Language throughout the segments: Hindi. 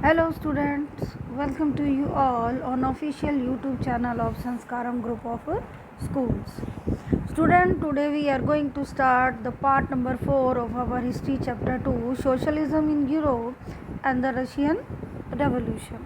Hello students, welcome to you all on official YouTube channel of Sanskaram group of schools. Student, today we are going to start the part number 4 of our history chapter 2, Socialism in Europe and the Russian Revolution.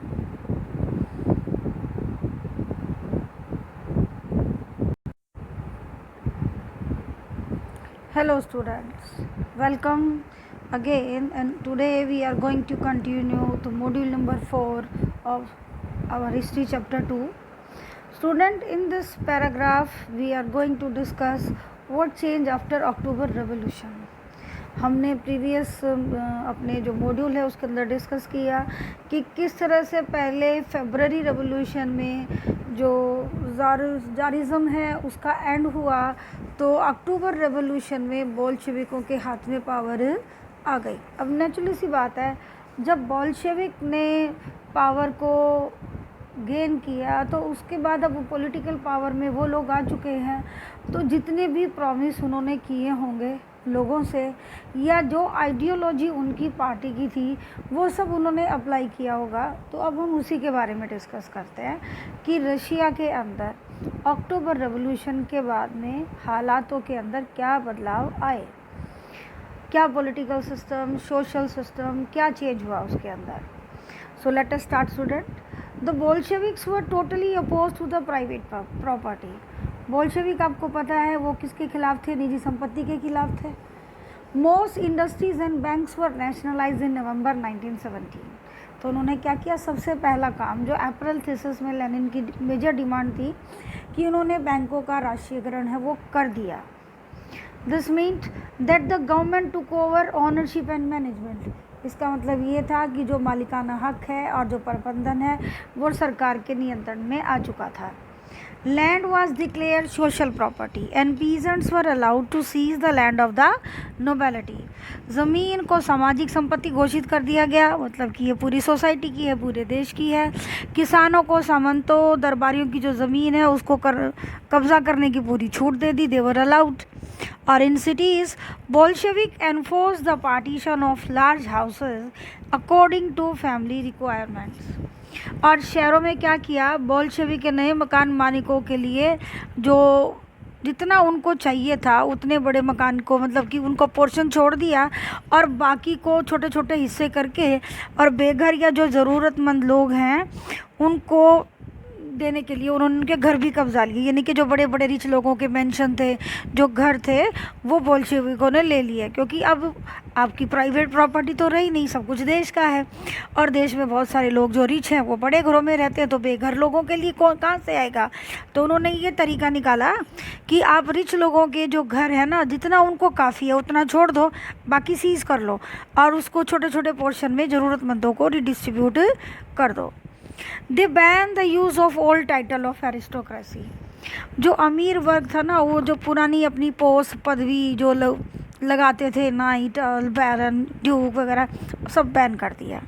Hello students, welcome again, and today we are going to continue to module number 4 of our history chapter 2. Student, in this paragraph we are going to discuss what changed after October Revolution. हमने प्रीवियस अपने जो मॉड्यूल है उसके अंदर डिस्कस किया कि किस तरह से पहले फरवरी रेवोल्यूशन में जो जारिज़म है उसका एंड हुआ, तो अक्टूबर रेवोल्यूशन में बोल्शेविकों के हाथ में पावर आ गई। अब नेचुरली सी बात है, जब बोल्शेविक ने पावर को गेन किया तो उसके बाद अब पॉलिटिकल पावर में वो लोग आ चुके हैं, तो जितने भी प्रॉमिस उन्होंने किए होंगे लोगों से या जो आइडियोलॉजी उनकी पार्टी की थी वो सब उन्होंने अप्लाई किया होगा। तो अब हम उसी के बारे में डिस्कस करते हैं कि रशिया के अंदर अक्टूबर रेवोल्यूशन के बाद में हालातों के अंदर क्या बदलाव आए, क्या पॉलिटिकल सिस्टम, सोशल सिस्टम क्या चेंज हुआ उसके अंदर। So let us start student. The Bolsheviks were totally oppose to the private property. Bolshevik आपको पता है वो किसके खिलाफ थे? निजी संपत्ति के खिलाफ थे। Most industries and banks were nationalise in November 1917। तो उन्होंने क्या किया? सबसे पहला काम जो अप्रैल थीसिस में लेनिन की मेजर डिमांड थी कि उन्होंने बैंकों का राष्ट्रीयकरण है वो कर दिया। This means that the government took over ownership and management. इसका मतलब ये था कि जो मालिकाना हक है और जो प्रबंधन है वो सरकार के नियंत्रण में आ चुका था। Land was declared social property and peasants were allowed to seize the land of the nobility. ज़मीन को सामाजिक संपत्ति घोषित कर दिया गया, मतलब कि ये पूरी सोसाइटी की है, पूरे देश की है। किसानों को, सामंतों, दरबारियों की जो ज़मीन है उसको कब्जा करने की पूरी छूट दे दी, दे वर अलाउड। और in cities Bolshevik enforce the partition of large houses according to family requirements. और शहरों में क्या किया? बोल्शेविक के नए मकान मालिकों के लिए जो जितना उनको चाहिए था उतने बड़े मकान को, मतलब कि उनको पोर्शन छोड़ दिया और बाकी को छोटे छोटे हिस्से करके और बेघर या जो ज़रूरतमंद लोग हैं उनको देने के लिए उन्होंने उनके घर भी कब्जा लिए। यानी कि जो बड़े बड़े रिच लोगों के मेंशन थे, जो घर थे, वो बोल्शेविकों ने ले लिए, क्योंकि अब आपकी प्राइवेट प्रॉपर्टी तो रही नहीं, सब कुछ देश का है। और देश में बहुत सारे लोग जो रिच हैं वो बड़े घरों में रहते हैं, तो बेघर लोगों के लिए कौन कहाँ से आएगा? तो उन्होंने ये तरीका निकाला कि आप रिच लोगों के जो घर है ना, जितना उनको काफ़ी है उतना छोड़ दो, बाकी सीज कर लो और उसको छोटे छोटे पोर्शन में ज़रूरतमंदों को रिडिस्ट्रीब्यूट कर दो। They ban the use of old title of aristocracy. जो अमीर वर्ग था ना, वो जो पुरानी अपनी पोस्ट पदवी जो लगाते थे, नाइट, बैरन, ड्यूक वगैरह, सब बैन कर दिया।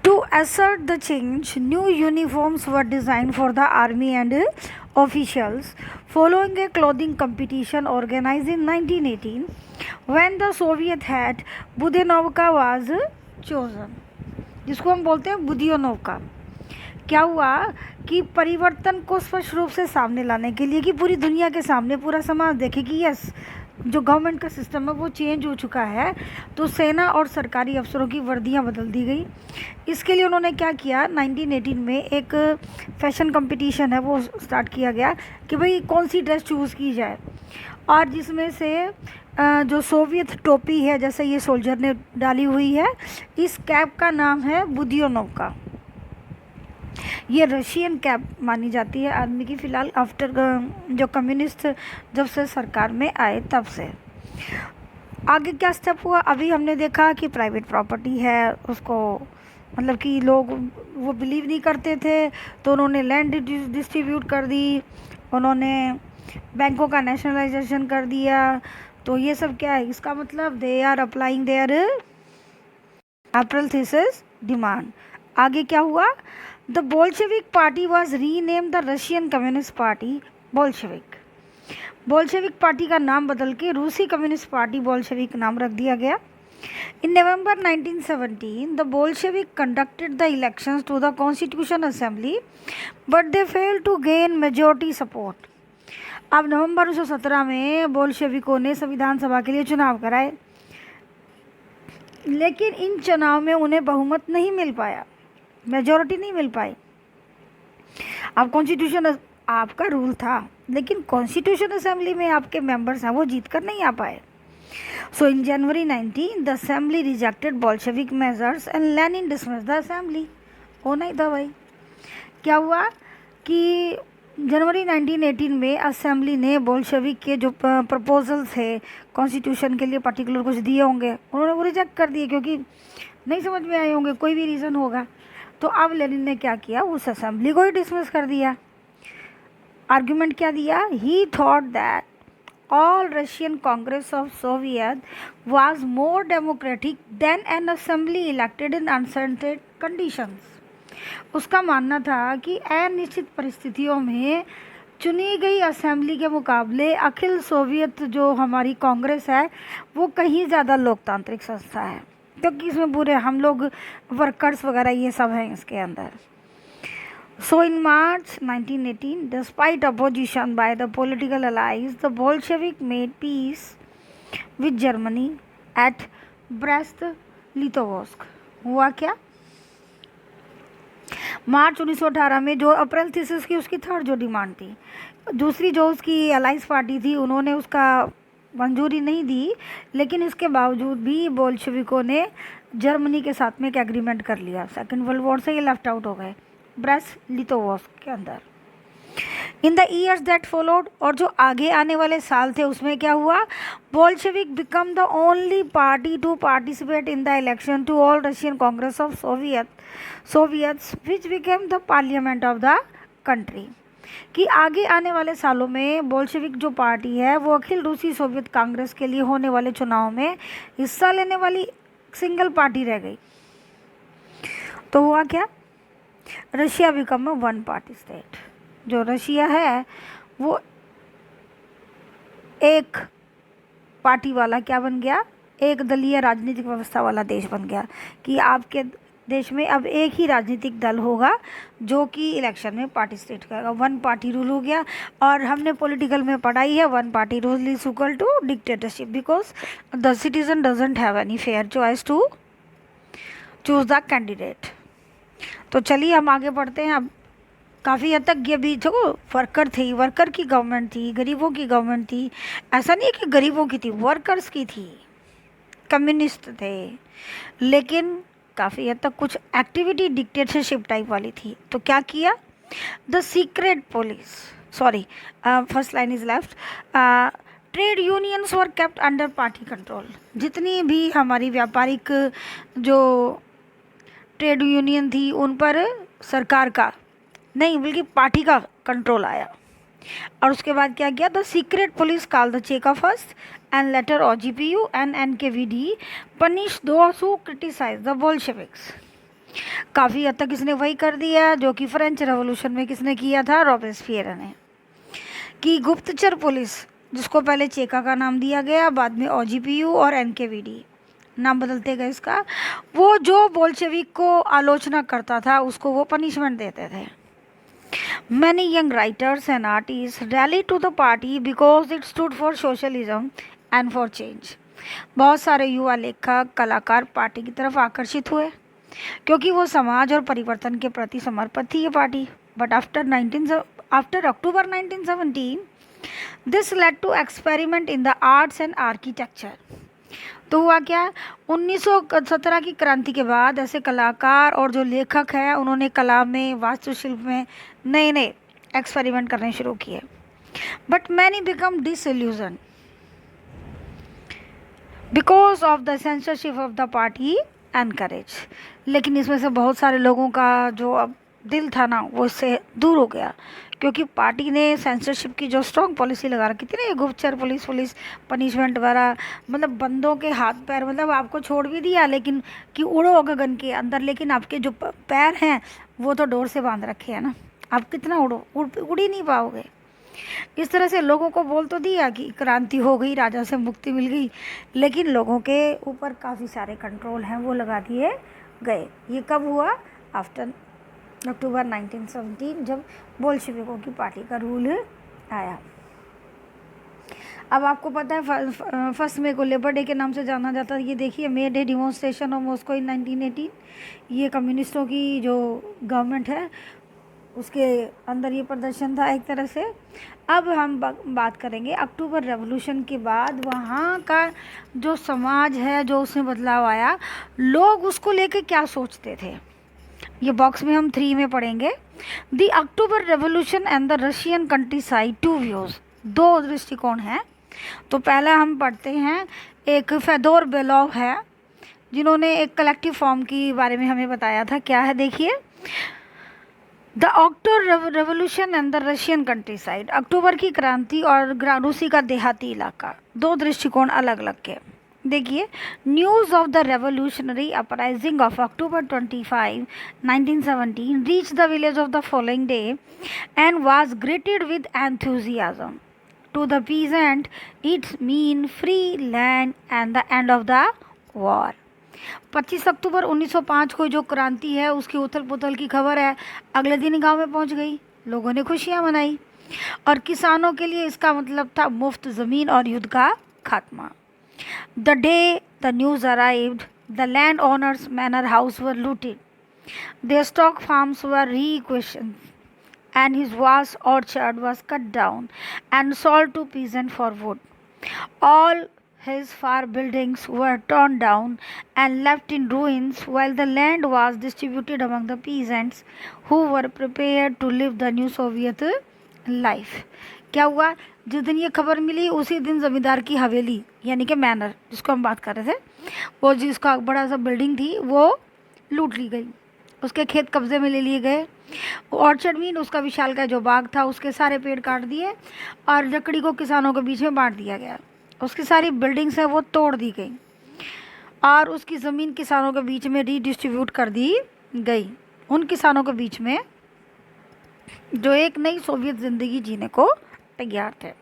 To assert the change, new uniforms were design for the army and officials following a clothing competition organized in 1918 when the Soviet hat Budenovka was chosen, जिसको हम बोलते हैं बुदियोनोवका। क्या हुआ कि परिवर्तन को स्पष्ट रूप से सामने लाने के लिए कि पूरी दुनिया के सामने पूरा समाज देखे कि यस, जो गवर्नमेंट का सिस्टम है वो चेंज हो चुका है, तो सेना और सरकारी अफसरों की वर्दियां बदल दी गई। इसके लिए उन्होंने क्या किया? 1918 में एक फैशन कंपटीशन है वो स्टार्ट किया गया कि भाई कौन सी ड्रेस चूज़ की जाए, और जिसमें से जो सोवियत टोपी है जैसे ये सोल्जर ने डाली हुई है, इस कैप का नाम है बुदियोनोवका। ये रशियन कैप मानी जाती है आदमी की, फ़िलहाल आफ्टर जो कम्युनिस्ट जब से सरकार में आए तब से। आगे क्या स्टेप हुआ? अभी हमने देखा कि प्राइवेट प्रॉपर्टी है उसको, मतलब कि लोग वो बिलीव नहीं करते थे, तो उन्होंने लैंड डिस्ट्रीब्यूट कर दी, उन्होंने बैंकों का नेशनलाइजेशन कर दिया। तो ये सब क्या है? इसका मतलब they are applying their April thesis demand. आगे क्या हुआ? The Bolshevik party was rename the Russian Communist party Bolshevik. Bolshevik party का नाम बदल के रूसी कम्युनिस्ट पार्टी बोल्शेविक नाम रख दिया गया। In November 1917, the Bolshevik conducted the elections to the Constitution Assembly, but they failed to gain majority support. अब नवंबर 1917 में बोल्शेविकों ने संविधान सभा के लिए चुनाव कराए, लेकिन इन चुनाव में उन्हें बहुमत नहीं मिल पाया, मेजॉरिटी नहीं मिल पाई। अब कॉन्स्टिट्यूशन आपका रूल था, लेकिन कॉन्स्टिट्यूशन असेंबली में आपके मेंबर्स हैं वो जीत कर नहीं आ पाए। सो इन जनवरी 19 the assembly rejected Bolshevik measures and Lenin dismissed the assembly. होना ही था भाई। क्या हुआ कि जनवरी 1918 में असेंबली ने बोल्शेविक के जो प्रपोजल थे कॉन्स्टिट्यूशन के लिए पर्टिकुलर कुछ दिए होंगे, उन्होंने वो रिजेक्ट कर दिए क्योंकि नहीं समझ में आए होंगे, कोई भी रीज़न होगा। तो अब लेनिन ने क्या किया, उस असेंबली को ही डिसमिस कर दिया। आर्ग्यूमेंट क्या दिया, he thought that all Russian Congress of Soviet was more democratic than an assembly elected in uncertain conditions. उसका मानना था कि अनिश्चित परिस्थितियों में चुनी गई असेंबली के मुकाबले अखिल सोवियत जो हमारी कांग्रेस है वो कहीं ज़्यादा लोकतांत्रिक संस्था है, क्योंकि इसमें पूरे हम लोग वर्कर्स वगैरह ये सब हैं इसके अंदर। So in March 1918, despite opposition by the political allies, the Bolshevik made peace with Germany at Brest Litovsk. हुआ क्या, मार्च 1918 में जो अप्रैल थीसिस की उसकी थर्ड जो डिमांड थी, दूसरी जो उसकी अलाइज पार्टी थी उन्होंने उसका मंजूरी नहीं दी, लेकिन इसके बावजूद भी बोल्शेविकों ने जर्मनी के साथ में एक एग्रीमेंट कर लिया। सेकेंड वर्ल्ड वॉर से ये लेफ्ट आउट हो गए ब्रेस्ट लिटोवस्क के अंदर। In the years that followed, और जो आगे आने वाले साल थे उसमें क्या हुआ, Bolshevik become the only party to participate in the election to all Russian Congress of Soviets which became the parliament of the country. कि आगे आने वाले सालों में बोल्शेविक जो पार्टी है वो अखिल रूसी सोवियत कांग्रेस के लिए होने वाले चुनाव में हिस्सा लेने वाली सिंगल पार्टी रह गई। तो हुआ क्या, Russia become a one party state. जो रशिया है वो एक पार्टी वाला क्या बन गया, एक दलीय राजनीतिक व्यवस्था वाला देश बन गया, कि आपके देश में अब एक ही राजनीतिक दल होगा जो कि इलेक्शन में पार्टिसिपेट करेगा। वन पार्टी रूल हो गया। और हमने पॉलिटिकल में पढ़ाई है, one party rule is equal to dictatorship, because the citizen doesn't have any fair choice to choose the candidate. तो चलिए हम आगे बढ़ते हैं। अब काफ़ी हद तक ये भी जो वर्कर थी, वर्कर की गवर्नमेंट थी, गरीबों की गवर्नमेंट थी। ऐसा नहीं कि गरीबों की थी, वर्कर्स की थी, कम्युनिस्ट थे, लेकिन काफ़ी हद तक कुछ एक्टिविटी डिक्टेटरशिप टाइप वाली थी। तो क्या किया, the secret police, sorry first line is left, trade unions were kept under party control. जितनी भी हमारी व्यापारिक जो ट्रेड यूनियन थी उन पर सरकार का नहीं बल्कि पार्टी का कंट्रोल आया। और उसके बाद क्या किया, the secret police called the Cheka first and later OGPU and NKVD punish those who criticise the Bolsheviks. काफ़ी हद तक इसने वही कर दिया जो कि फ्रेंच रेवोल्यूशन में किसने किया था, रॉबेस्पियर ने। कि गुप्तचर पुलिस, जिसको पहले चेका का नाम दिया गया, बाद में OGPU और NKVD नाम बदलते गए इसका, वो जो बोल्शेविक को आलोचना करता था उसको वो पनिशमेंट देते थे। Many young writers and artists rallied to the party because it stood for socialism and for change. बहुत सारे युवा लेखक कलाकार पार्टी की तरफ आकर्षित हुए क्योंकि वो समाज और परिवर्तन के प्रति समर्पित थी ये party. But after October 1917 this led to experiment in the arts and architecture. तो हुआ क्या, 1917 की क्रांति के बाद ऐसे कलाकार और जो लेखक हैं उन्होंने कला में, वास्तुशिल्प में नए नए एक्सपेरिमेंट करने शुरू किए। But many become disillusion because of the censorship of the party encourage. लेकिन इसमें से बहुत सारे लोगों का जो अब दिल था ना वो इससे दूर हो गया क्योंकि पार्टी ने सेंसरशिप की जो स्ट्रॉन्ग पॉलिसी लगा रखी थी ना, ये गुप्तचर पुलिस पनिशमेंट वगैरह, मतलब बंदों के हाथ पैर, मतलब आपको छोड़ भी दिया लेकिन कि उड़ो गगन के अंदर, लेकिन आपके जो पैर हैं वो तो डोर से बांध रखे हैं ना, आप कितना उड़ो, उड़ ही नहीं पाओगे। इस तरह से लोगों को बोल तो दिया कि क्रांति हो गई, राजा से मुक्ति मिल गई, लेकिन लोगों के ऊपर काफ़ी सारे कंट्रोल हैं वो लगा दिए गए। ये कब हुआ? आफ्टर अक्टूबर 1917, जब बोल्शेविकों की पार्टी का रूल आया। अब आपको पता है 1 मई को लेबर डे के नाम से जाना जाता है। ये देखिए, मे डे डिमॉन्स्ट्रेशन ऑफ मॉस्को इन 1918। ये कम्युनिस्टों की जो गवर्नमेंट है उसके अंदर ये प्रदर्शन था एक तरह से। अब हम बात करेंगे अक्टूबर रेवोल्यूशन के बाद वहाँ का जो समाज है, जो उसमें बदलाव आया, लोग उसको लेके क्या सोचते थे। ये बॉक्स में हम 3 में पढ़ेंगे। The October Revolution and the Russian country side, 2 views, 2 दृष्टिकोण हैं। तो पहला हम पढ़ते हैं, एक फेदोर बेलोव है जिन्होंने एक कलेक्टिव फॉर्म की बारे में हमें बताया था। क्या है देखिए, the October Revolution and the Russian countryside, अक्टूबर की क्रांति और रूसी का देहाती इलाका, 2 दृष्टिकोण अलग अलग के। देखिए, news of the revolutionary uprising of October 25, 1917 reach the village of the following day and was greeted with enthusiasm. To the peasant, it mean free land and the end of the war. 25 अक्टूबर 1905 को जो क्रांति है उसकी उथल पुथल की खबर है, अगले दिन गांव में पहुंच गई। लोगों ने खुशियां मनाई और किसानों के लिए इसका मतलब था मुफ्त ज़मीन और युद्ध का खात्मा। The day the news arrived, the landowners manor house were looted, their stock farms were requisitioned and his vast orchard was cut down and sold to peasants for wood. All his far buildings were torn down and left in ruins, while the land was distributed among the peasants who were prepared to live the new Soviet life. क्या हुआ? जिस दिन ये खबर मिली उसी दिन जमींदार की हवेली यानी कि मैनर जिसको हम बात कर रहे थे, वो जिसका बड़ा सा बिल्डिंग थी वो लूट ली गई, उसके खेत कब्जे में ले लिए गए। ऑर्चर्ड मीन उसका विशाल का जो बाग था उसके सारे पेड़ काट दिए और लकड़ी को किसानों के बीच में बांट दिया गया। उसकी सारी बिल्डिंग्स हैं वो तोड़ दी गई और उसकी ज़मीन किसानों के बीच में रीडिस्ट्रीब्यूट कर दी गई, उन किसानों के बीच में जो एक नई सोवियत ज़िंदगी जीने को तैयार थे।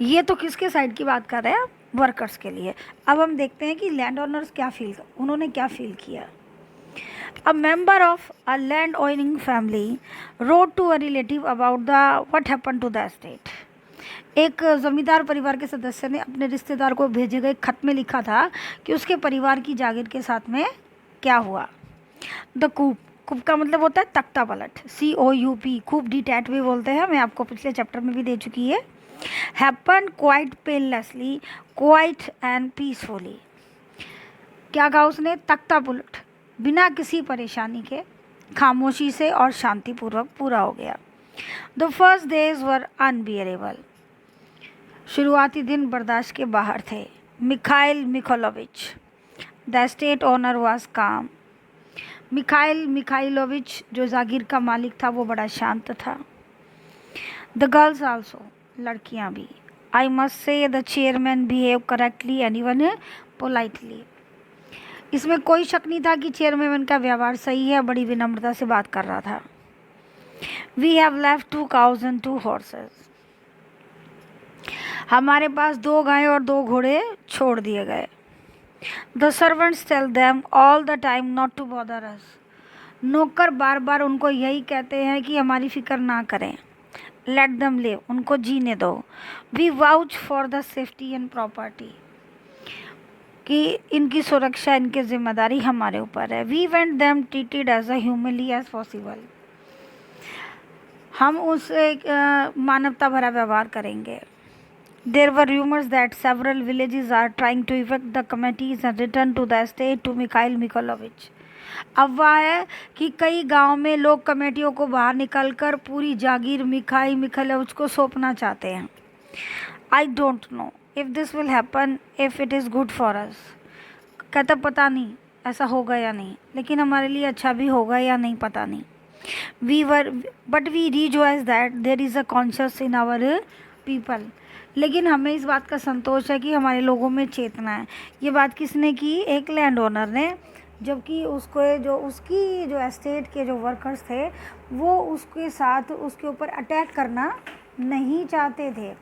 ये तो किसके साइड की बात कर रहे हैं? वर्कर्स के लिए। अब हम देखते हैं कि लैंड ओनर्स उन्होंने क्या फील किया। A member of a land owning family wrote to a relative about what happened to the estate. एक ज़मींदार परिवार के सदस्य ने अपने रिश्तेदार को भेजे गए खत में लिखा था कि उसके परिवार की जागीर के साथ में क्या हुआ। द कूप का मतलब होता है तख्ता पलट, COUP, कूप डिटैच भी बोलते हैं, मैं आपको पिछले चैप्टर में भी दे चुकी है। Happen quite painlessly, quiet and peacefully. क्या कहा उसने? तख्ता पलट बिना किसी परेशानी के, खामोशी से और शांतिपूर्वक पूरा हो गया। The first days were unbearable, शुरुआती दिन बर्दाश्त के बाहर थे। Mikhail Mikhailovich, the state owner was calm. Mikhail Mikhailovich जो जागीर का मालिक था वो बड़ा शांत था। द गर्ल्स आल्सो, लड़कियां भी। I must say the chairman behave correctly and even politely. इसमें कोई शक नहीं था कि चेयरमैन का व्यवहार सही है, बड़ी विनम्रता से बात कर रहा था। We have left 2 cows and 2 horses, हमारे पास 2 गायें और 2 घोड़े छोड़ दिए गए। The servants tell them all the time not to bother us, नौकर बार बार उनको यही कहते हैं कि हमारी फिक्र ना करें। लेट देम लिव, उनको जीने दो। We vouch for the safety and property, कि इनकी सुरक्षा, इनकी जिम्मेदारी हमारे ऊपर है। We want them treated as humanly as possible, हम उससे मानवता भरा व्यवहार करेंगे। There were rumours that several villages are trying to effect the committees and return to the state to Mikhail Mikhailovich. अफवाह है कि कई गांव में लोग कमेटियों को बाहर निकलकर पूरी जागीर मिखाइल मिखोलोविच को सौंपना चाहते हैं। I don't know if this will happen, if it is good for us. कहता पता नहीं ऐसा होगा या नहीं, लेकिन हमारे लिए अच्छा भी होगा या नहीं पता नहीं। But we rejoice that there is a conscious in our people, लेकिन हमें इस बात का संतोष है कि हमारे लोगों में चेतना है। ये बात किसने की? एक लैंड ओनर ने जबकि उसको जो उसकी जो एस्टेट के जो वर्कर्स थे वो उसके साथ उसके ऊपर अटैक करना नहीं चाहते थे,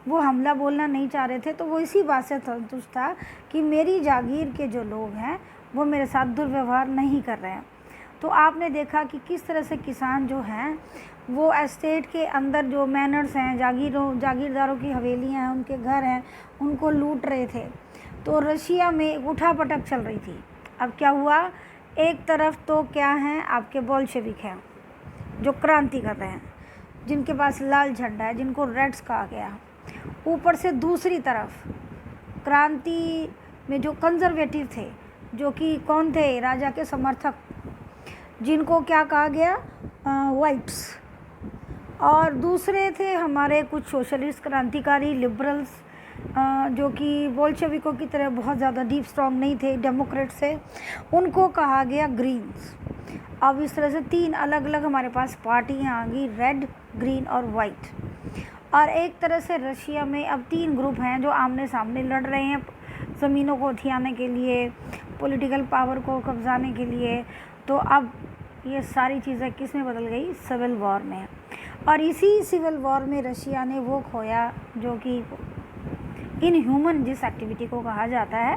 वो हमला बोलना नहीं चाह रहे थे। तो वो इसी बात से संतुष्ट था कि मेरी जागीर के जो लोग हैं वो मेरे साथ दुर्व्यवहार नहीं कर रहे हैं। तो आपने देखा कि किस तरह से किसान जो हैं वो एस्टेट के अंदर जो मैनर्स हैं, जागीरदारों की हवेलियां हैं, उनके घर हैं, उनको लूट रहे थे। तो रशिया में उठापटक चल रही थी। अब क्या हुआ, एक तरफ तो क्या हैं आपके बोल्शेविक हैं जो क्रांति कर रहे हैं, जिनके पास लाल झंडा है, जिनको रेड्स कहा गया। ऊपर से दूसरी तरफ क्रांति में जो कंजर्वेटिव थे, जो कि कौन थे, राजा के समर्थक, जिनको क्या कहा गया, वाइट्स। और दूसरे थे हमारे कुछ सोशलिस्ट क्रांतिकारी लिबरल्स, जो कि बोल्शेविकों की तरह बहुत ज़्यादा डीप स्ट्रॉन्ग नहीं थे, डेमोक्रेट्स थे, उनको कहा गया ग्रीन्स। अब इस तरह से तीन अलग अलग हमारे पास पार्टियाँ आ गई, रेड, ग्रीन और वाइट। और एक तरह से रशिया में अब तीन ग्रुप हैं जो आमने सामने लड़ रहे हैं ज़मीनों को हथियाने के लिए, पॉलिटिकल पावर को कब्जाने के लिए। तो अब ये सारी चीज़ें किस में बदल गई, सिविल वॉर में। और इसी सिविल वॉर में रशिया ने वो खोया जो कि इनह्यूमन जिस एक्टिविटी को कहा जाता है,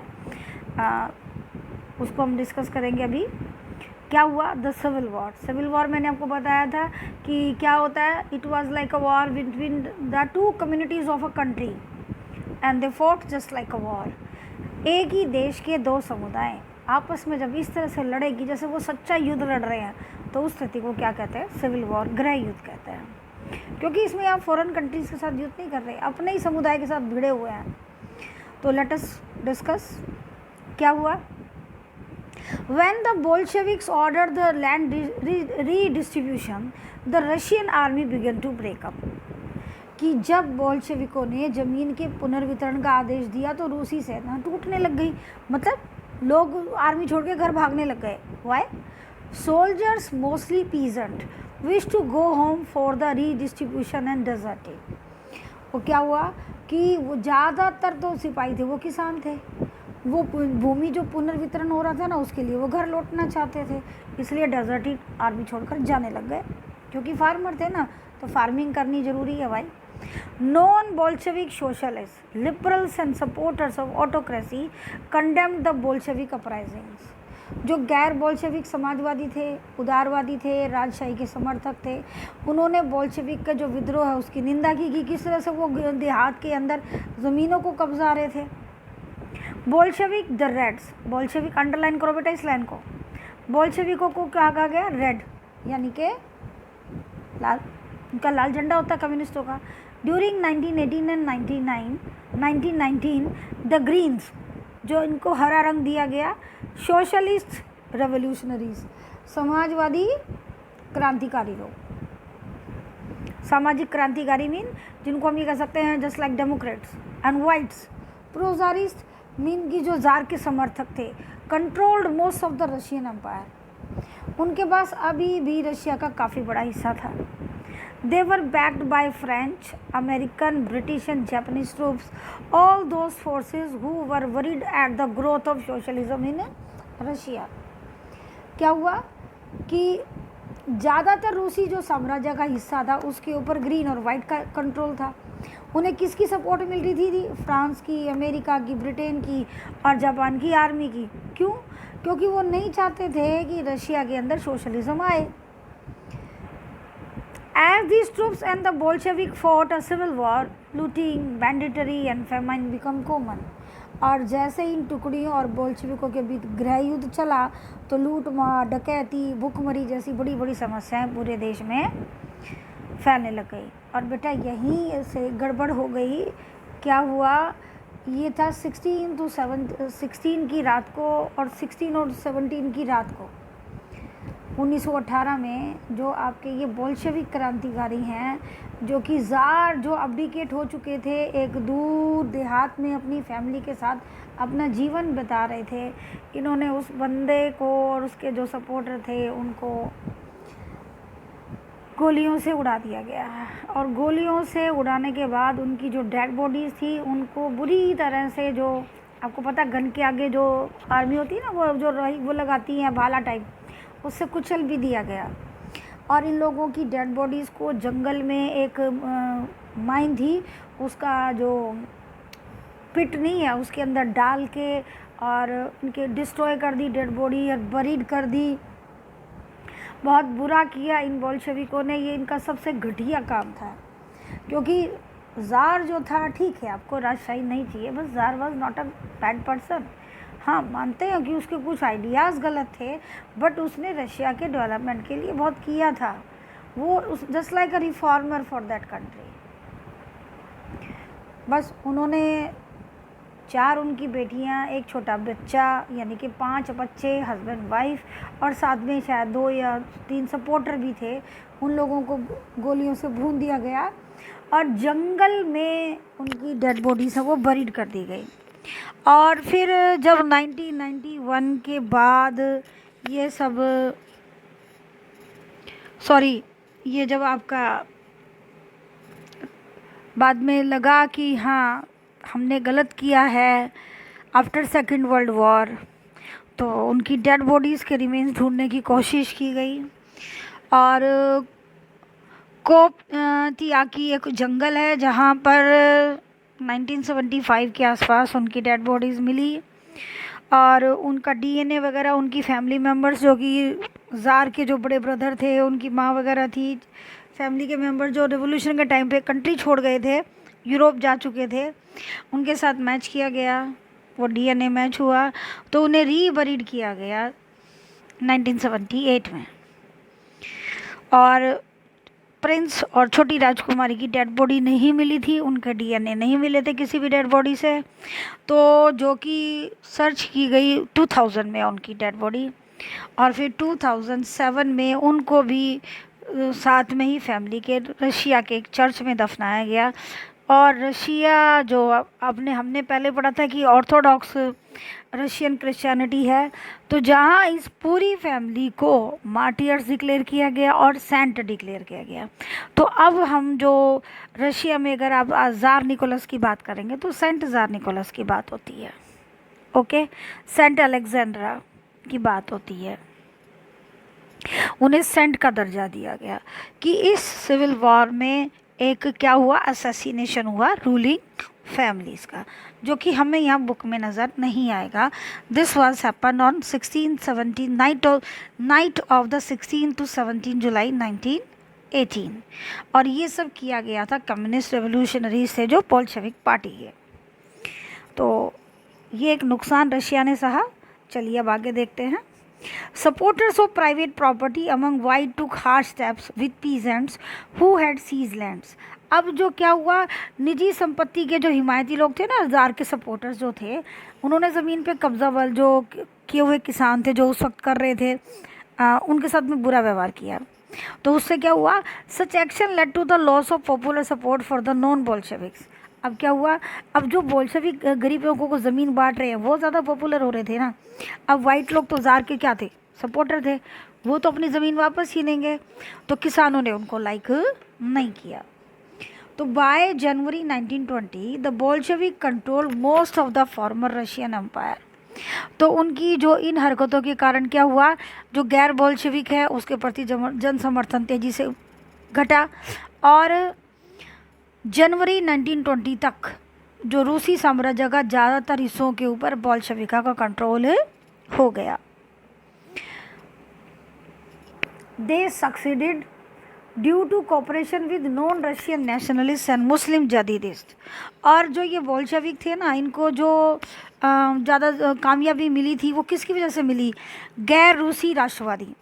उसको हम डिस्कस करेंगे अभी। क्या हुआ, the civil war. Civil war मैंने आपको बताया था कि क्या होता है, it was like a war between the two communities of a country and they fought just like a war. एक ही देश के दो समुदाय आपस में जब इस तरह से लड़ेगी जैसे वो सच्चा युद्ध लड़ रहे हैं, तो उस स्थिति को क्या कहते हैं, सिविल वॉर, गृह युद्ध कहते हैं। क्योंकि इसमें आप फॉरेन कंट्रीज़ के साथ युद्ध नहीं कर रहे, अपने ही समुदाय के साथ भिड़े हुए हैं। तो लेट अस डिस्कस क्या हुआ। When the Bolsheviks ordered the land redistribution, the Russian army began to break up. कि जब बोल्शेविकों ने ज़मीन के पुनर्वितरण का आदेश दिया तो रूसी सेना टूटने लग गई, मतलब लोग आर्मी छोड़ के घर भागने लग गए। Why? Soldiers mostly peasant wish to go home for the redistribution and deserted. वो क्या हुआ कि वो ज़्यादातर तो सिपाही थे, वो किसान थे, वो भूमि जो पुनर्वितरण हो रहा था ना उसके लिए वो घर लौटना चाहते थे, इसलिए डेजर्टेड आर्मी छोड़कर जाने लग गए। क्योंकि फार्मर थे ना, तो फार्मिंग करनी ज़रूरी है भाई। Non Bolshevik socialist, liberals and supporters of autocracy condemned the Bolshevik uprisings. जो गैर बोल्शेविक समाजवादी थे, उदारवादी थे, राजशाही के समर्थक थे, उन्होंने बोल्शेविक का जो विद्रोह है उसकी निंदा की कि किस तरह से वो देहात के अंदर ज़मीनों को कब्जा रहे थे। Bolshevik the Reds, Bolshevik underline करो बेटा इस लाइन को, बोल्शेविकों को क्या कहा गया, रेड, यानी कि लाल, उनका लाल झंडा होता है कम्युनिस्टों का। ड्यूरिंग 1918 एंड 1919 द ग्रीन्स, जो इनको हरा रंग दिया गया, सोशलिस्ट रेवोल्यूशनरीज, समाजवादी क्रांतिकारी लोग, सामाजिक क्रांतिकारी मीन जिनको हम ये कह सकते हैं just like Democrats, and whites protsarist mean की जो जार के समर्थक थे, controlled most of the Russian empire. उनके पास अभी भी रशिया का काफ़ी बड़ा हिस्सा था। They were backed by French, American, British and Japanese troops, all those forces who were worried at the growth of socialism in Russia. क्या हुआ कि ज़्यादातर रूसी जो साम्राज्य का हिस्सा था उसके ऊपर ग्रीन और वाइट का कंट्रोल था। उन्हें किसकी सपोर्ट मिल रही थी? फ्रांस की, अमेरिका की, ब्रिटेन की और जापान की आर्मी की। क्यों? क्योंकि वो नहीं चाहते थे कि रशिया के अंदर सोशलिज्म आए। As these troops and the Bolshevik fought a civil war, looting, banditry and famine become common. और जैसे इन टुकड़ियों और बोल्शेविकों के बीच गृह युद्ध चला तो लूट मार, डकैती, भुखमरी जैसी बड़ी बड़ी समस्याएं पूरे देश में फैलने लग गई। और बेटा यहीं से गड़बड़ हो गई। क्या हुआ, ये था 16 की रात को और 16 और 17 की रात को 1918 में जो आपके ये बोल्शेविक क्रांतिकारी हैं, जो कि ज़ार जो अब्डिकेट हो चुके थे, एक दूर देहात में अपनी फैमिली के साथ अपना जीवन बिता रहे थे, इन्होंने उस बंदे को और उसके जो सपोर्टर थे उनको गोलियों से उड़ा दिया गया। और गोलियों से उड़ाने के बाद उनकी जो डेड बॉडीज़ थी उनको बुरी तरह से जो आपको पता गन के आगे जो आर्मी होती है ना, वो लगाती है भाला टाइप, उससे कुचल भी दिया गया। और इन लोगों की डेड बॉडीज़ को जंगल में एक माइन थी, उसका जो पिट नहीं है उसके अंदर डाल के और उनके डिस्ट्रॉय कर दी डेड बॉडी और बरीड कर दी। बहुत बुरा किया इन बोल्शेविकों ने, ये इनका सबसे घटिया काम था। क्योंकि ज़ार जो था, ठीक है आपको राजशाही नहीं चाहिए, बस tsar was not a bad person. हाँ, मानते हैं कि उसके कुछ आइडियाज़ गलत थे, बट उसने रशिया के डेवलपमेंट के लिए बहुत किया था। वो just like a reformer for that country. बस उन्होंने 4 उनकी बेटियां, एक छोटा बच्चा, यानी कि 5 बच्चे, हस्बैंड वाइफ, और साथ में शायद 2 या 3 सपोर्टर भी थे। उन लोगों को गोलियों से भून दिया गया और जंगल में उनकी डेड बॉडीज़ है वो बरीड कर दी गई। और फिर जब 1991 के बाद ये सब ये जब आपका बाद में लगा कि हाँ हमने गलत किया है आफ्टर सेकेंड वर्ल्ड वॉर, तो उनकी डेड बॉडीज़ के रिमेन्स ढूंढने की कोशिश की गई। और कोपतियाकी एक जंगल है जहाँ पर 1975 के आसपास उनकी डेड बॉडीज़ मिली, और उनका डीएनए वगैरह, उनकी फैमिली मेम्बर्स जो कि ज़ार के जो बड़े ब्रदर थे, उनकी माँ वगैरह थी, फैमिली के मेम्बर जो रिवोल्यूशन के टाइम पे कंट्री छोड़ गए थे, यूरोप जा चुके थे, उनके साथ मैच किया गया। वो डीएनए मैच हुआ तो उन्हें रीबरीड किया गया 1978 में। और प्रिंस और छोटी राजकुमारी की डेड बॉडी नहीं मिली थी, उनके डीएनए नहीं मिले थे किसी भी डेड बॉडी से, तो जो कि सर्च की गई 2000 में उनकी डेड बॉडी। और फिर 2007 में उनको भी साथ में ही फैमिली के रशिया के एक चर्च में दफनाया गया। और रशिया जो हमने पहले पढ़ा था कि ऑर्थोडॉक्स रशियन क्रिश्चियनिटी है, तो जहाँ इस पूरी फैमिली को मार्टियर्स डिक्लेयर किया गया और सेंट डिक्लेयर किया गया। तो अब हम जो रशिया में अगर आप ज़ार निकोलस की बात करेंगे तो सेंट ज़ार निकोलस की बात होती है, ओके, सेंट अलेक्जेंड्रा की बात होती है। उन्हें सेंट का दर्जा दिया गया कि इस सिविल वॉर में एक क्या हुआ, असैसिनेशन हुआ रूलिंग फैमिलीज़ का, जो कि हमें यहाँ बुक में नज़र नहीं आएगा। This was happen on 16-17 night of the 16 to 17 जुलाई 1918। और ये सब किया गया था कम्युनिस्ट रेवोल्यूशनरी से, जो बोल्शेविक पार्टी है। तो ये एक नुकसान रशिया ने सहा। चलिए अब आगे देखते हैं। Supporters of private property among white took harsh steps with peasants who had seized lands। अब जो क्या हुआ, निजी संपत्ति के जो हिमायती लोग थे ना, ज़ार के सपोर्टर्स जो थे, उन्होंने ज़मीन पे कब्जा बल जो किए हुए किसान थे जो उस वक्त कर रहे थे, उनके साथ में बुरा व्यवहार किया। तो उससे क्या हुआ, such action led to the loss of popular support for the non Bolsheviks. अब क्या हुआ, अब जो बोल्शेविक गरीब लोगों को ज़मीन बांट रहे हैं वो ज़्यादा पॉपुलर हो रहे थे ना। अब वाइट लोग तो ज़ार के क्या थे, सपोर्टर थे, वो तो अपनी ज़मीन वापस छीनेंगे, तो किसानों ने उनको लाइक नहीं किया। तो by January 1920 the Bolshevik control most of the former Russian empire. तो उनकी जो इन हरकतों के कारण क्या हुआ, जो गैर बोल्शेविक है उसके प्रति जन समर्थन तेजी से घटा, और जनवरी 1920 तक जो रूसी साम्राज्य का ज़्यादातर हिस्सों के ऊपर बोल्शेविका का कंट्रोल हो गया। They succeeded due to cooperation with non Russian nationalist and Muslim Jadidist. और जो ये बोल्शेविक थे ना, इनको जो ज़्यादा कामयाबी मिली थी वो किसकी वजह से मिली, गैर रूसी राष्ट्रवादी।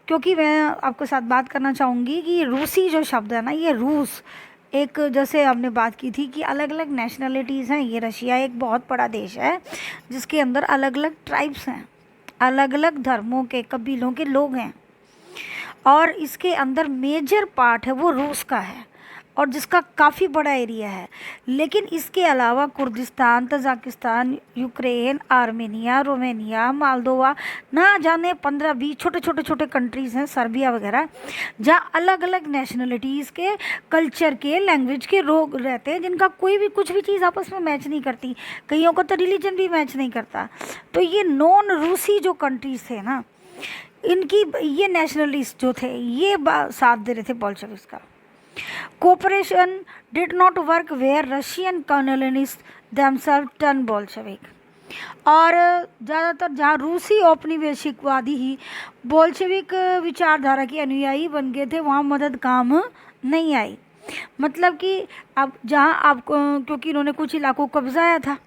क्योंकि मैं आपके साथ बात करना चाहूँगी कि रूसी जो शब्द है ना, ये रूस एक, जैसे हमने बात की थी कि अलग अलग नेशनलिटीज़ हैं, ये रशिया एक बहुत बड़ा देश है जिसके अंदर अलग अलग ट्राइब्स हैं, अलग अलग धर्मों के कबीलों के लोग हैं, और इसके अंदर मेजर पार्ट है वो रूस का है। और जिसका काफ़ी बड़ा एरिया है। लेकिन इसके अलावा Kurdistan, Tajikistan, Ukraine, Armenia, Romania, Moldova, ना जाने 15-20 छोटे कंट्रीज़ हैं, सर्बिया वगैरह, जहाँ अलग अलग नेशनलिटीज़ के, कल्चर के, लैंग्वेज के लोग रहते हैं, जिनका कोई भी कुछ भी चीज़ आपस में मैच नहीं करती। कईयों का तो रिलीजन भी मैच नहीं करता। तो ये नॉन रूसी जो कंट्रीज़ थे ना, इनकी ये नेशनलिस्ट जो थे ये साथ दे रहे थे बोल्शेविक्स का। Cooperation did not work where Russian colonist themselves turn Bolshevik. और ज़्यादातर जहाँ रूसी औपनिवेशिकवादी ही बोल्शेविक विचारधारा के अनुयायी बन गए थे, वहाँ मदद काम नहीं आई। मतलब कि अब जहाँ आपको, क्योंकि इन्होंने कुछ इलाकों को कब्जाया था,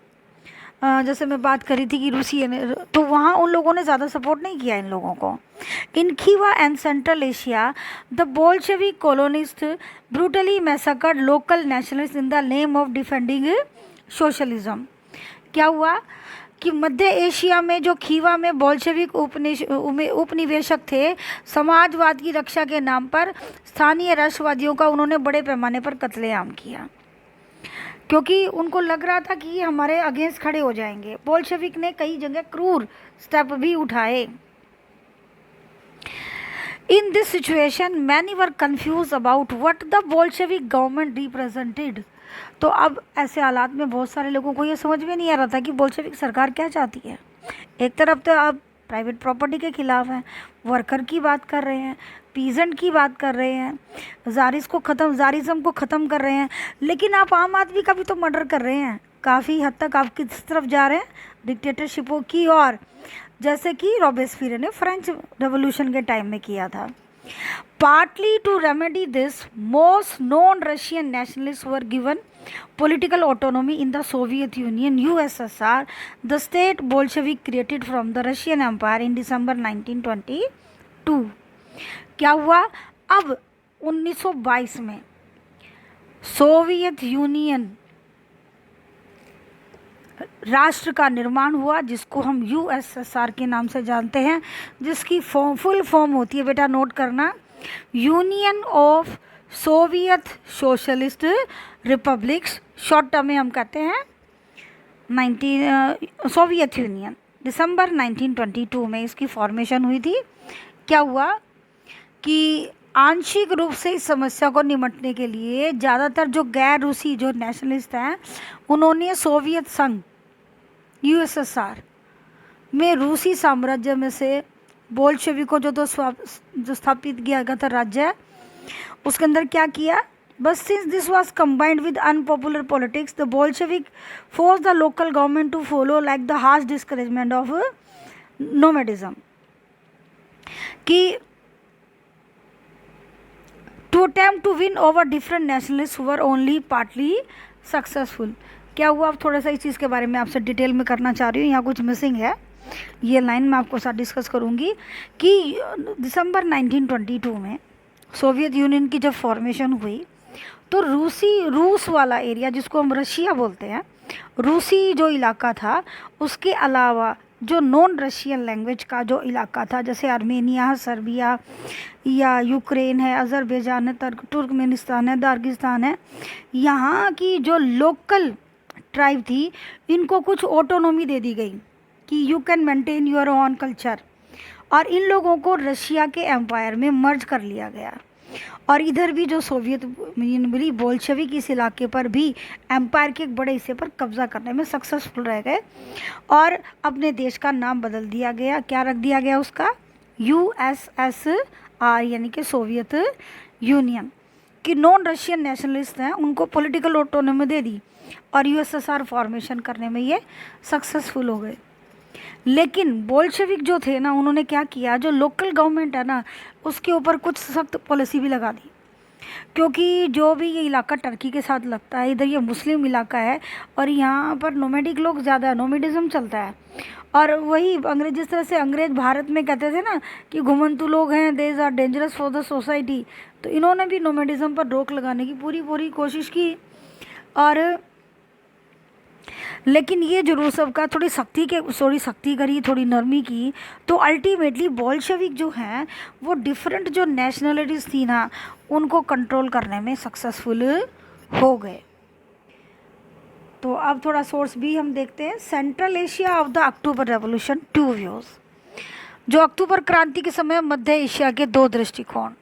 जैसे मैं बात करी थी कि रूसी ने, तो वहाँ उन लोगों ने ज़्यादा सपोर्ट नहीं किया इन लोगों को। In Khiva and Central Asia the Bolshevik colonist brutally massacred local nationalist in the name of defending socialism. क्या हुआ कि मध्य एशिया में जो खीवा में बोल्शेविक उपनिवेशक थे, समाजवाद की रक्षा के नाम पर स्थानीय राष्ट्रवादियों का उन्होंने बड़े पैमाने पर कत्लेआम किया, क्योंकि उनको लग रहा था कि ये हमारे अगेंस्ट खड़े हो जाएंगे। बोल्शेविक ने कई जगह क्रूर स्टेप भी उठाए। In this situation many were confuse about what the Bolshevik government represented. तो अब ऐसे हालात में बहुत सारे लोगों को ये समझ में नहीं आ रहा था कि बोल्शेविक सरकार क्या चाहती है। एक तरफ तो अब प्राइवेट प्रॉपर्टी के खिलाफ हैं, वर्कर की बात कर रहे हैं, पीजेंट की बात कर रहे हैं, जारिज्म को ख़त्म कर रहे हैं, लेकिन आप आम आदमी का भी तो मर्डर कर रहे हैं। काफ़ी हद तक आप किस तरफ जा रहे हैं, डिक्टेटरशिपों की ओर, जैसे कि रॉबेस्पियर ने फ्रेंच रेवोल्यूशन के टाइम में किया था। Partly to remedy this, most non-Russian nationalists were given political autonomy in the Soviet Union, USSR, the state Bolshevik created from the Russian Empire in December 1922. क्या हुआ, अब 1922 में सोवियत यूनियन राष्ट्र का निर्माण हुआ, जिसको हम यूएसएसआर के नाम से जानते हैं, जिसकी फुल फॉर्म होती है, बेटा नोट करना, union of Soviet socialist republics, short term में हम कहते हैं सोवियत यूनियन। दिसंबर 1922 में इसकी फॉर्मेशन हुई थी। क्या हुआ कि आंशिक रूप से इस समस्या को निपटने के लिए ज़्यादातर जो गैर रूसी जो नेशनलिस्ट हैं, उन्होंने सोवियत संघ यूएसएसआर में रूसी साम्राज्य में से बोल्शेविकों जो स्थापित किया गया था राज्य, उसके अंदर क्या किया, बस since this was combined with unpopular politics, the Bolshevik force the local government to follow like the harsh discouragement of nomadism, कि to attempt to win over different nationalists who were only partly successful। क्या हुआ, अब थोड़ा सा इस चीज़ के बारे में आपसे डिटेल में करना चाह रही हूँ, यहाँ कुछ मिसिंग है, ये लाइन मैं आपको साथ डिस्कस करूँगी कि दिसंबर 1922 में सोवियत यूनियन की जब फॉर्मेशन हुई, तो रूस वाला एरिया जिसको हम रशिया बोलते हैं, रूसी जो इलाका था, उसके अलावा जो नॉन रशियन लैंग्वेज का जो इलाका था, जैसे आर्मेनिया, सर्बिया या यूक्रेन है, अज़रबैजान है, तुर्कमेनिस्तान है, दागिस्तान है, यहाँ की जो लोकल ट्राइब थी, इनको कुछ ऑटोनॉमी दे दी गई कि you can maintain your own culture, और इन लोगों को रशिया के एम्पायर में मर्ज कर लिया गया। और इधर भी जो सोवियत यूनियन मिली, बोल्शेविक इस इलाके पर भी एम्पायर के एक बड़े हिस्से पर कब्जा करने में सक्सेसफुल रह गए, और अपने देश का नाम बदल दिया गया। क्या रख दिया गया उसका, यूएसएसआर, यानी कि सोवियत यूनियन। कि नॉन रशियन नेशनलिस्ट हैं उनको पॉलिटिकल ऑटोनॉमी दे दी, और यूएसएसआर फॉर्मेशन करने में ये सक्सेसफुल हो गए। लेकिन बोल्शेविक जो थे ना, उन्होंने क्या किया, जो लोकल गवर्नमेंट है ना, उसके ऊपर कुछ सख्त पॉलिसी भी लगा दी, क्योंकि जो भी ये इलाका टर्की के साथ लगता है, इधर ये मुस्लिम इलाका है, और यहाँ पर नोमैडिक लोग ज़्यादा है, नोमैडिज्म चलता है। और वही अंग्रेज, जिस तरह से अंग्रेज भारत में कहते थे ना कि घुमंतु लोग हैं, these are dangerous for the society, तो इन्होंने भी नोमैडिज्म पर रोक लगाने की पूरी कोशिश की। और लेकिन ये जो रूसव का थोड़ी सख्ती करी, थोड़ी नरमी की, तो अल्टीमेटली बोल्शेविक जो हैं वो डिफरेंट जो नेशनलिटीज़ थी ना उनको कंट्रोल करने में सक्सेसफुल हो गए। तो अब थोड़ा सोर्स भी हम देखते हैं। Central Asia of the October revolution, two views. जो अक्टूबर क्रांति के समय मध्य एशिया के दो दृष्टिकोण,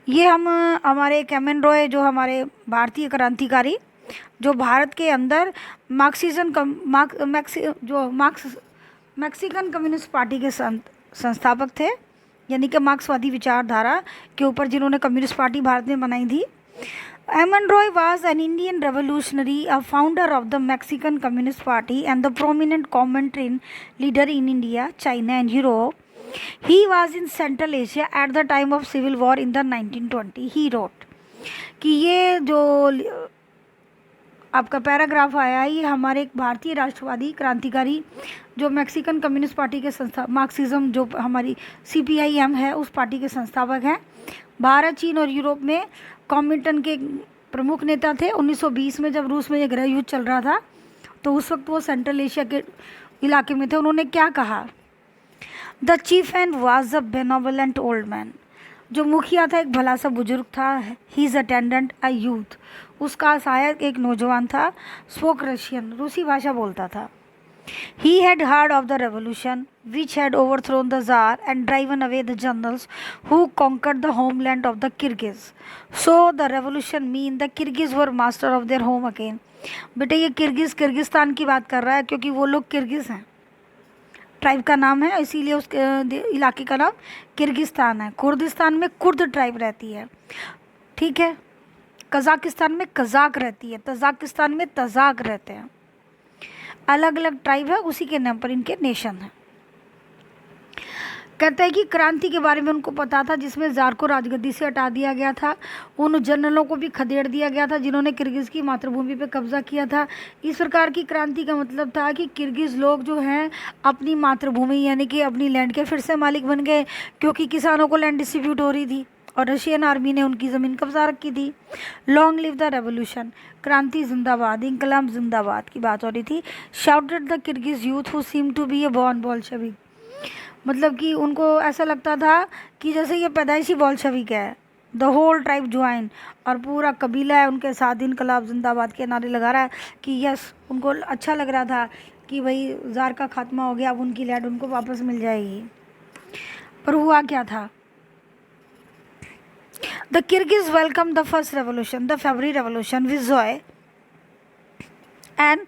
ये हम हमारे कैमन रॉय जो हमारे भारतीय क्रांतिकारी जो भारत के अंदर मैक्सिकन कम्युनिस्ट पार्टी के संस्थापक थे, यानी कि मार्क्सवादी विचारधारा के ऊपर जिन्होंने कम्युनिस्ट पार्टी भारत में बनाई थी। एमन Roy was an Indian revolutionary, a founder of the Mexican Communist Party and the prominent communist leader in India, China and Europe. He was in Central Asia at the time of civil war in the 1920. He wrote कि ये जो आपका पैराग्राफ आया ये हमारे एक भारतीय राष्ट्रवादी क्रांतिकारी जो मैक्सिकन कम्युनिस्ट पार्टी के मार्क्सिज्म जो हमारी CPIM है उस पार्टी के संस्थापक हैं। भारत, चीन और यूरोप में कॉमिंटन के प्रमुख नेता थे। 1920 में जब रूस में ये गृह युद्ध चल रहा था तो उस वक्त वो सेंट्रल एशिया के इलाके में थे। उन्होंने क्या कहा? The chief and was a benevolent old man. जो मुखिया था एक भला सा बुजुर्ग था। His attendant a youth. उसका सहायक एक नौजवान था। स्पोक रशियन, रूसी भाषा बोलता था। He had heard of the revolution which had overthrown the Tsar and driven away the generals who conquered the homeland of the Kyrgyz. So the revolution mean the Kyrgyz were master of their home again. बेटे ये किर्गिस्तान की बात कर रहा है क्योंकि वो लोग किर्गिज हैं, ट्राइब का नाम है, इसीलिए उस इलाके का नाम किर्गिस्तान है। कुर्दिस्तान में कुर्द ट्राइब रहती है, ठीक है। कजाकिस्तान में कजाक रहती है, तजाकिस्तान में तजाक रहते हैं। अलग अलग ट्राइब है, उसी के नाम पर इनके नेशन है। कहते हैं कि क्रांति के बारे में उनको पता था जिसमें जार को राजगद्दी से हटा दिया गया था, उन जनरलों को भी खदेड़ दिया गया था जिन्होंने किर्गिज़ की मातृभूमि पर कब्जा किया था। इस प्रकार की क्रांति का मतलब था कि किर्गिज़ लोग जो हैं अपनी मातृभूमि यानी कि अपनी लैंड के फिर से मालिक बन गए, क्योंकि किसानों को लैंड डिस्ट्रीब्यूट हो रही थी और रशियन आर्मी ने उनकी ज़मीन कब्जा रखी थी। लॉन्ग लिव द रेवोल्यूशन, क्रांति जिंदाबाद, इंकलाब जिंदाबाद की बात हो रही थी। Shouted the Kirghiz youth who seem to be a born Bolshevik. मतलब कि उनको ऐसा लगता था कि जैसे ये पैदाइशी बोल्शेविक है। द होल ट्राइब ज्वाइन, और पूरा कबीला है उनके साथ इंकलाब जिंदाबाद के नारे लगा रहा है कि यस, उनको अच्छा लग रहा था कि भाई ज़ार का खात्मा हो गया, अब उनकी लैंड उनको वापस मिल जाएगी। पर हुआ क्या था? The Kyrgyz welcomed the first revolution, the February Revolution, with joy, and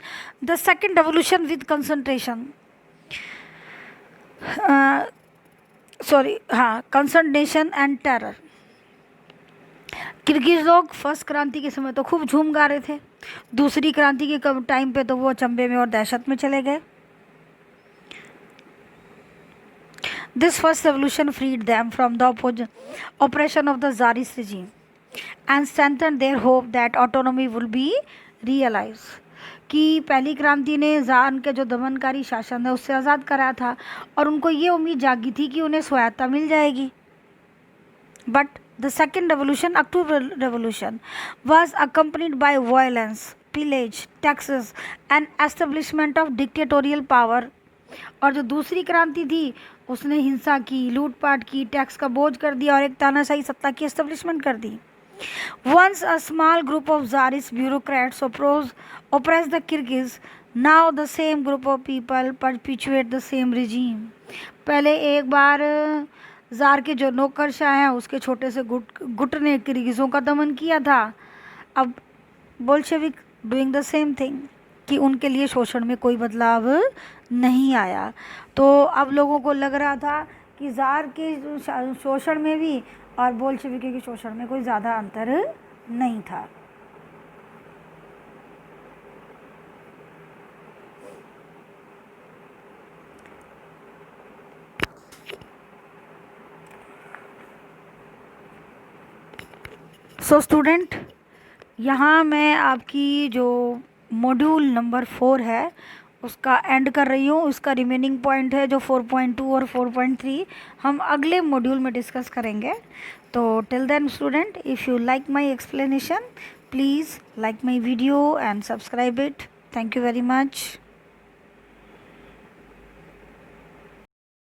the second revolution with concentration. Concentration and terror. Kyrgyz लोग फर्स्ट क्रांति के समय तो खूब झूम गा रहे थे, दूसरी क्रांति के टाइम पे तो वो अचंभे में और दहशत में चले गए। This first revolution freed them from the oppression of the Tsarist regime and strengthened their hope that autonomy will be realized. कि पहली क्रांति ने ज़ार के जो दमनकारी शासन है उससे आज़ाद कराया था और उनको ये उम्मीद जागी थी कि उन्हें स्वायत्ता मिल जाएगी। But the second revolution, October revolution, was accompanied by violence, pillage, taxes and establishment of dictatorial power. और जो दूसरी क्रांति थी उसने हिंसा की, लूटपाट की, टैक्स का बोझ कर दिया और एक तानाशाही सत्ता की एस्टेब्लिशमेंट कर दी। Once a small group of Tsarist bureaucrats oppressed the Kyrgyz, now the same group of people perpetuate the same regime. पहले एक बार ज़ार के जो नौकरशाह हैं उसके छोटे से गुट ने किर्गिज़ों का दमन किया था। अब Bolshevik doing the same thing, कि उनके लिए शोषण में कोई बदलाव नहीं आया। तो अब लोगों को लग रहा था कि ज़ार के शोषण में भी और बोल्शेविकी के शोषण में कोई ज़्यादा अंतर नहीं था। सो स्टूडेंट, यहाँ मैं आपकी जो मॉड्यूल नंबर 4 है उसका एंड कर रही हूँ। उसका रिमेनिंग पॉइंट है जो 4.2 और 4.3 हम अगले मॉड्यूल में डिस्कस करेंगे। तो till then student, if you like my explanation, please like my video and subscribe it. Thank you very much.